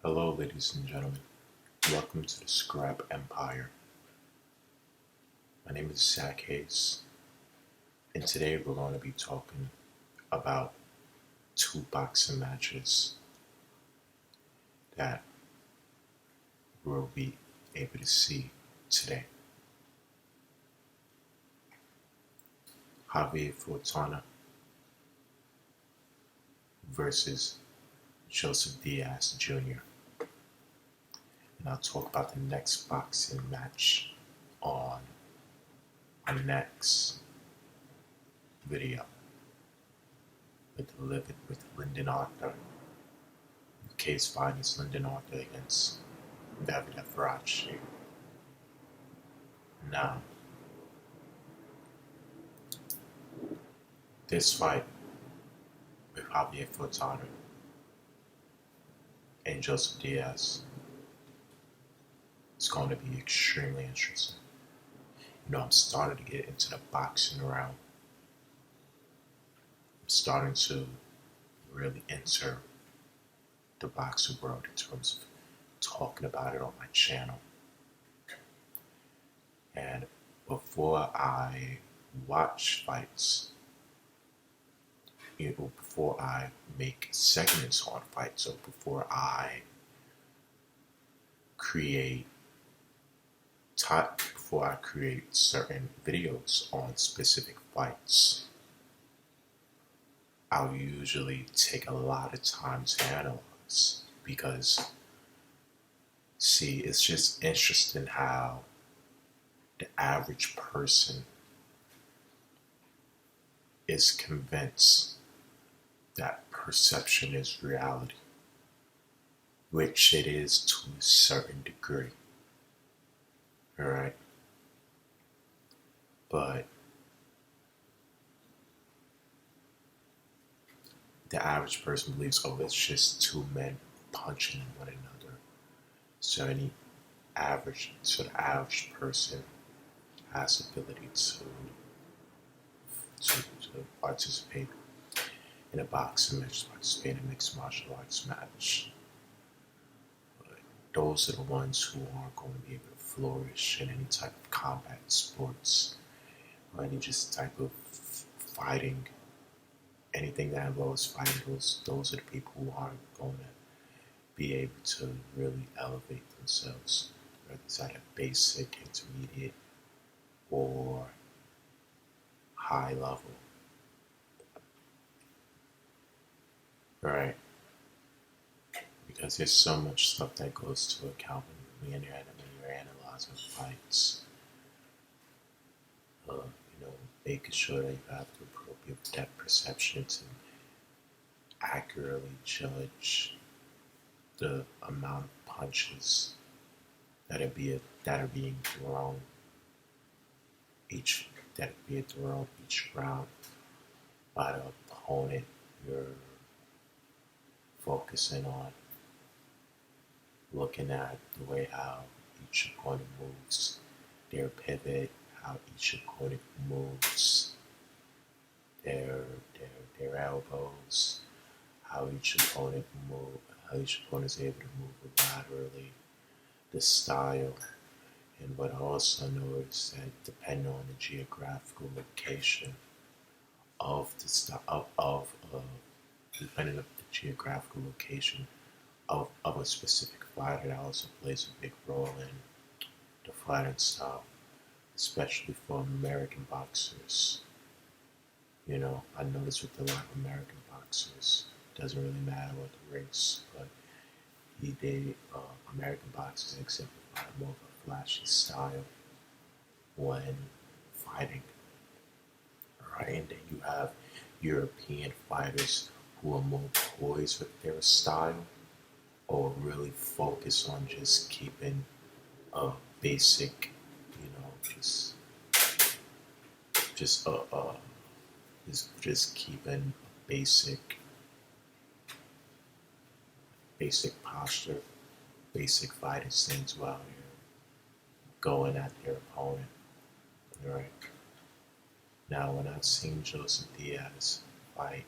Hello, ladies and gentlemen. Welcome to the Scrap Empire. My name is Zach Hayes, and today we're going to be talking about two boxing matches that we'll be able to see today. Javier Fortuna versus Joseph Diaz Jr. And I'll talk about the next boxing match on our next video with Lyndon Arthur. The case fight is Lyndon Arthur against Javier Fortuna. Now, this fight with Javier Fortuna and Joseph Diaz is going to be extremely interesting. I'm starting to get into the boxing realm. I'm starting to really enter the boxing world in terms of talking about it on my channel. And before I watch fights, before I make segments on fights, or before I create certain videos on specific fights, I'll usually take a lot of time to analyze, because it's just interesting how the average person is convinced that perception is reality, which it is to a certain degree. Alright? But the average person believes, it's just two men punching one another. So the average person has the ability to participate in a boxing match, participate in a mixed martial arts match. But those are the ones who aren't going to be able to flourish in any type of combat sports or any just type of fighting. Anything that involves fighting, those are the people who aren't going to be able to really elevate themselves, whether it's at a basic, intermediate, or high level. Right? Because there's so much stuff that goes to account when you're analyzing fights. Making sure that you have the appropriate depth perception to accurately judge the amount of punches that are being thrown each round by the opponent you're focusing on, looking at the way how each opponent moves, their pivot, how each opponent moves their elbows, how each opponent is able to move laterally, the style. And what I also know is that depending on the geographical location depending on the geographical location of a specific fighter, that also plays a big role in the fighting style, especially for American boxers. I notice with a lot of American boxers, it doesn't really matter what the race, but American boxers exemplify more of a flashy style when fighting. Right? And then you have European fighters who are more poised with their style, or really focus on just keeping a basic, just keeping basic posture, basic fighting stance while you're going at their opponent. Right? Now, when I've seen Joseph Diaz fight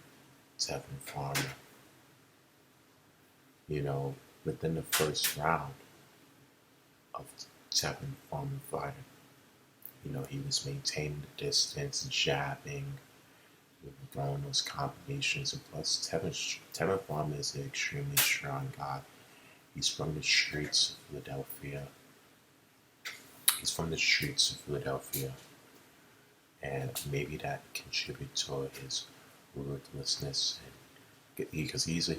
Tevin Farmer, within the first round of Tevin Farmer fighting. He was maintaining the distance, jabbing, throwing those combinations, and plus Tevin Farmer is an extremely strong guy. He's from the streets of Philadelphia. And maybe that contributed to his ruthlessness, and because he's a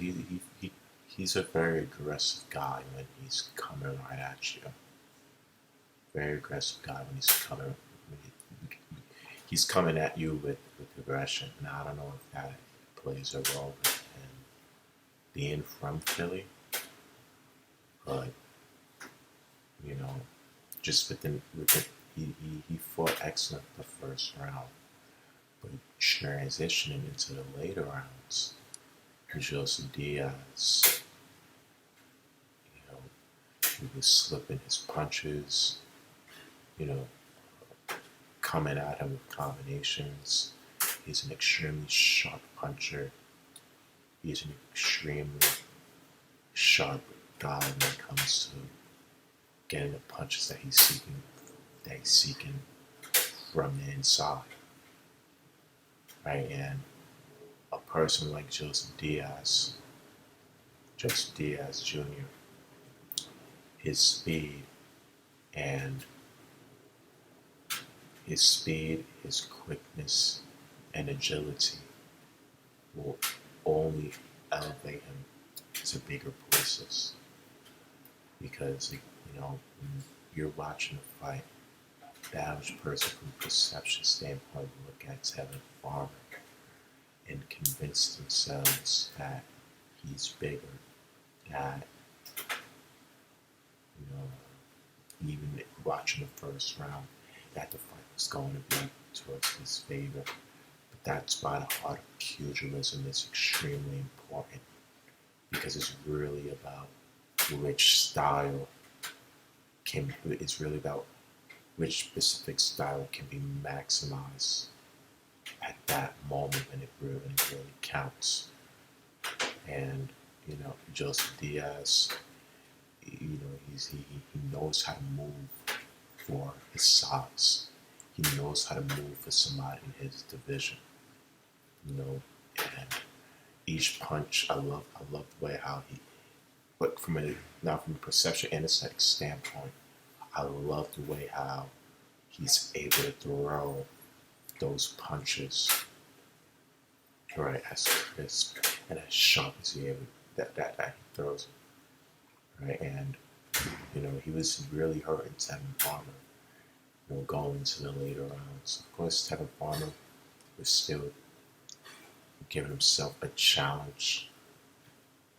very aggressive guy when he's coming right at you. Very aggressive guy when he's coming at you with aggression. Now I don't know if that plays a role in being from Philly, but just within he fought excellent the first round, but transitioning into the later rounds, Joseph Diaz, he was slipping his punches, coming at him with combinations. He's an extremely sharp puncher. He's an extremely sharp guy when it comes to getting the punches that he's seeking from the inside. Right? And a person like Joseph Diaz Jr., his speed, his quickness, and agility will only elevate him to bigger places. Because, when you're watching a fight, the average person from a perception standpoint will look at Tevin Farmer and convince themselves that he's bigger, that, even watching the first round, that the fight was going to be towards his favor. But that's why the art of pugilism is extremely important, because it's really about which specific style can be maximized at that moment when it really counts. And Joseph Diaz, he knows how to move for his size. He knows how to move for somebody in his division. And each punch, I love the way how but from a perception and aesthetic standpoint, I love the way how he's able to throw those punches right as crisp and as sharp as he throws it. Right, and he was really hurting Tevin Farmer, going into the later rounds. Of course, Tevin Farmer was still giving himself a challenge.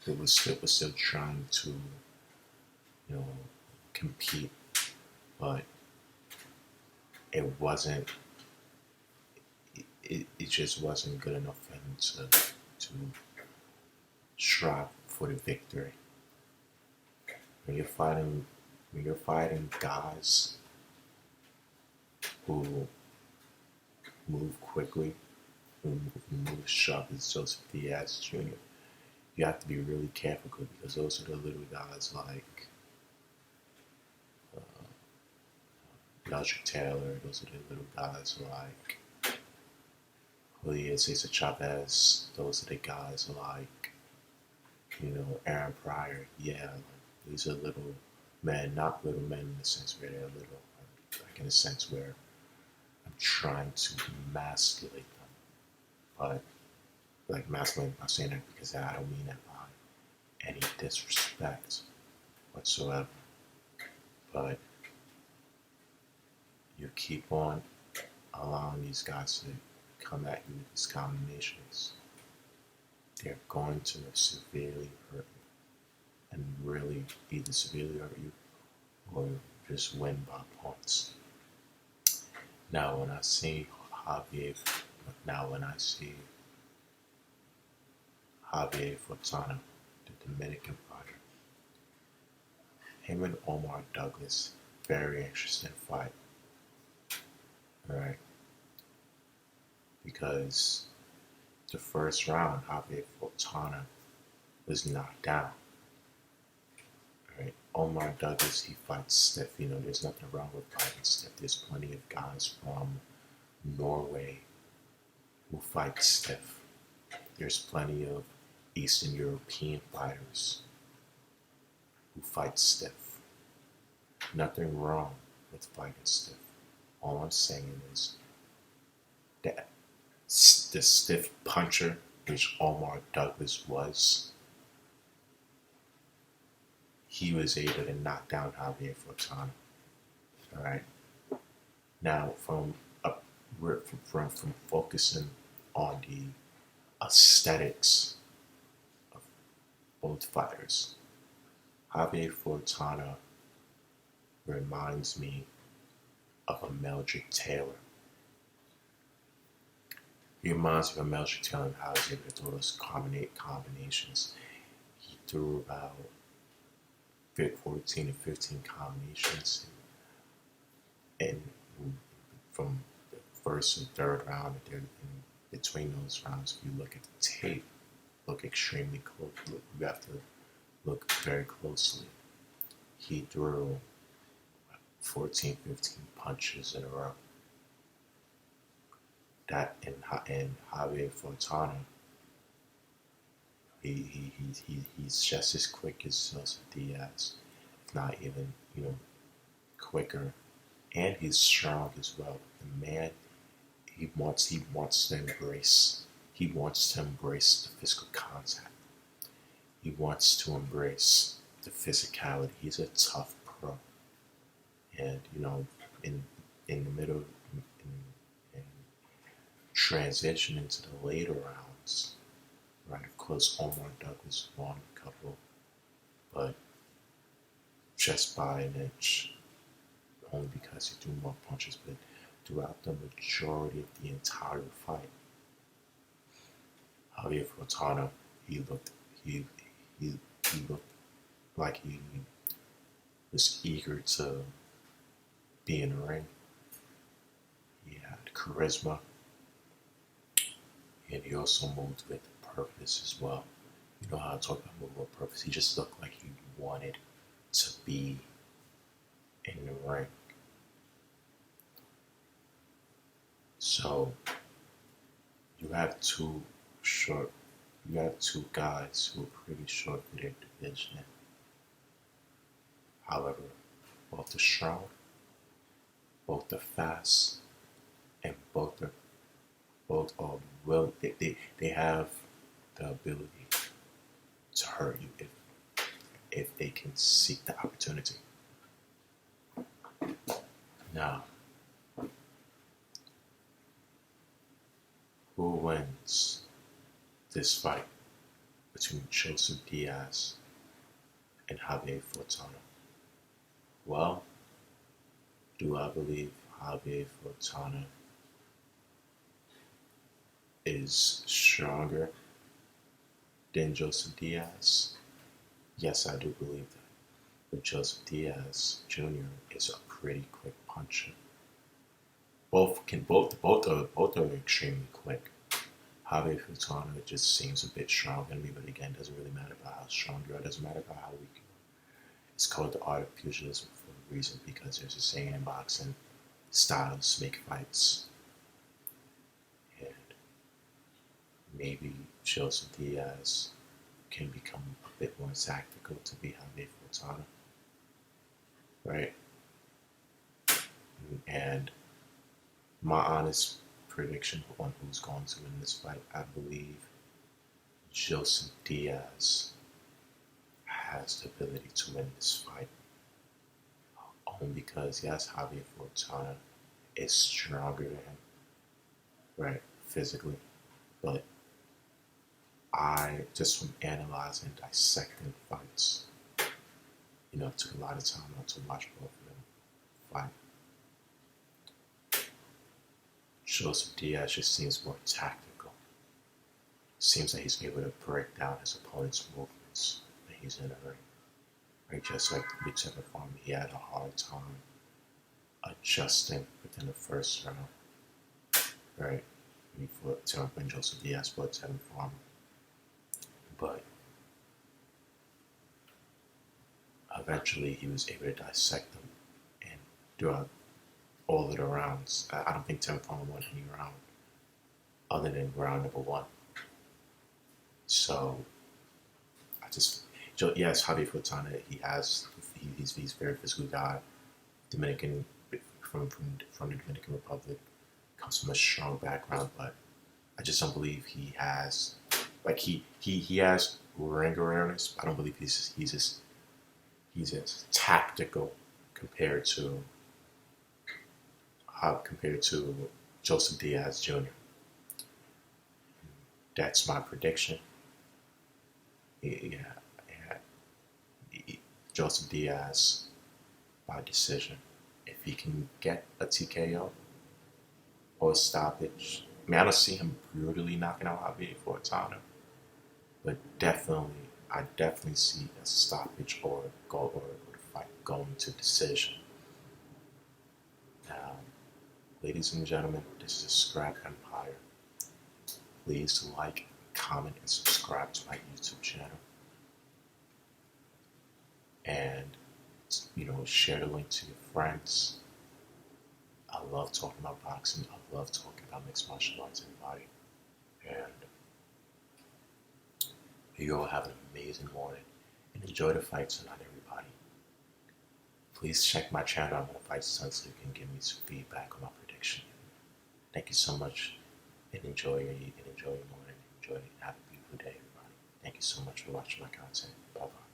It was still trying to, compete, but it wasn't. It just wasn't good enough for him to strive for the victory. When you're fighting guys who move quickly, who move sharp as Joseph Diaz Jr., you have to be really careful, because those are the little guys like Meldrick Taylor. Those are the little guys like Julio Cesar Chavez. Those are the guys like Aaron Pryor. Yeah, these are little men, not little men in the sense where they're little, like in a sense where I'm trying to emasculate them, but like masculine, I'm not saying that because I don't mean that by any disrespect whatsoever. But you keep on allowing these guys to come at you with these combinations, they're going to severely hurt you, and really either severely hurt you or just win by points. Now when I see Javier Fortuna, the Dominican fighter, him and Omar Douglas, very interesting fight. Alright. Because the first round, Javier Fortuna was knocked down. Omar Douglas, he fights stiff. You know, there's nothing wrong with fighting stiff. There's plenty of guys from Norway who fight stiff. There's plenty of Eastern European fighters who fight stiff. Nothing wrong with fighting stiff. All I'm saying is that the stiff puncher, which Omar Douglas was, he was able to knock down Javier Fortuna. All right. Now, from focusing on the aesthetics of both fighters, Javier Fortuna reminds me of a Meldrick Taylor. He reminds me of Meldrick Taylor and how he's able to throw those combinations. He threw about 14 to 15 combinations, and from the first and third round, in between those rounds, if you look at the tape, look extremely close. You have to look very closely. He threw 14, 15 punches in a row. That in Javier Fortuna, he's just as quick as Joseph Diaz, if not even, quicker, and he's strong as well. The man, he wants to embrace the physical contact. He wants to embrace the physicality. He's a tough pro, and in the middle, in transition into the later rounds, right? Of course, Omar Douglas won a couple, but just by an inch, only because he threw more punches. But throughout the majority of the entire fight, Javier Fortuna, he looked like he was eager to be in the ring. He had charisma, and he also moved with purpose as well. You know how I talk about moving with purpose. He just looked like he wanted to be in the ring. So you have two guys who are pretty short for their division. However, both are strong, both are fast, and both are well. They have the ability to hurt you if they can seek the opportunity. Now, who wins this fight between Joseph Diaz and Javier Fortuna? Well, do I believe Javier Fortuna is stronger than Joseph Diaz? Yes, I do believe that. But Joseph Diaz Jr. is a pretty quick puncher. Both are extremely quick. Javier Fortuna just seems a bit stronger than me, but again, it doesn't really matter about how strong you are. It doesn't matter about how weak you are. It's called the art of pugilism for a reason, because there's a saying in boxing: styles make fights. And maybe Joseph Diaz can become a bit more tactical to be Javier Fortuna, right? And my honest prediction on who's going to win this fight, I believe Joseph Diaz has the ability to win this fight. Only because, yes, Javier Fortuna is stronger than him, right, physically. But I, just from analyzing, dissecting fights, it took a lot of time not to watch both of them fight. Joseph Diaz just seems more tactical. Seems like he's able to break down his opponent's movements when he's in the ring. Right? Just like whichever form, he had a hard time adjusting within the first round. Right? When Joseph Diaz fought Tevin Farmer. But eventually he was able to dissect them, and throughout all of the rounds, I don't think Tim Farmer won any round other than round number one. So I just, yes, Javier Fortuna, he's a very physical guy. Dominican from the Dominican Republic, comes from a strong background, but I just don't believe he has he has ring awareness. I don't believe he's as tactical compared to Joseph Diaz Jr. That's my prediction. Yeah, Joseph Diaz by decision. If he can get a TKO or a stoppage, I mean, I don't see him brutally knocking out Javier Fortuna, but I definitely see a stoppage or the fight going to decision. Now, ladies and gentlemen, this is a Scrap Empire. Please like, comment, and subscribe to my YouTube channel. And, share the link to your friends. I love talking about boxing. I love talking about mixed martial arts and body. And you all have an amazing morning. And enjoy the fights tonight, everybody. Please check my channel on Fight Sun so you can give me some feedback on my prediction. Thank you so much, and enjoy your morning. Have a beautiful day, everybody. Thank you so much for watching my content. Bye-bye.